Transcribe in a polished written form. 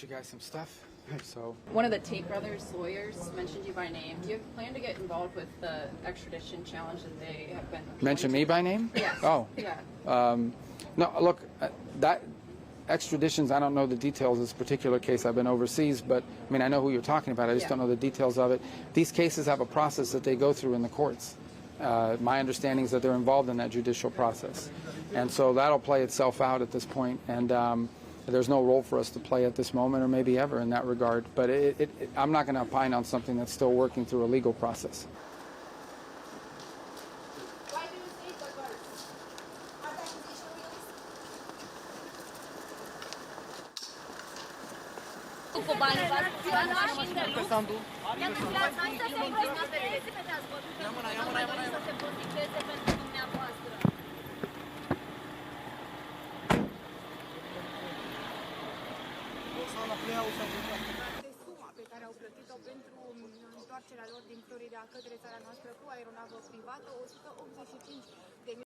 you guys some stuff. So one of the Tate brothers' lawyers mentioned you by name. Do you plan to get involved with the extradition challenge that they have been? Mention me by name? Yes. Oh. Yeah. No, look, that extraditions, I don't know the details of this particular case. I've been overseas, but I mean, I know who you're talking about. I just don't know the details of it. These cases have a process that they go through in the courts. My understanding is that they're involved in that judicial process. And so that'll play itself out at this point. And there's no role for us to play at this moment or maybe ever in that regard. But I'm not going to opine on something that's still working through a legal process. Cu banii suma pe care au plătit-o pentru întoarcerea lor din Florida către țara noastră cu aeronavă privată, 185.000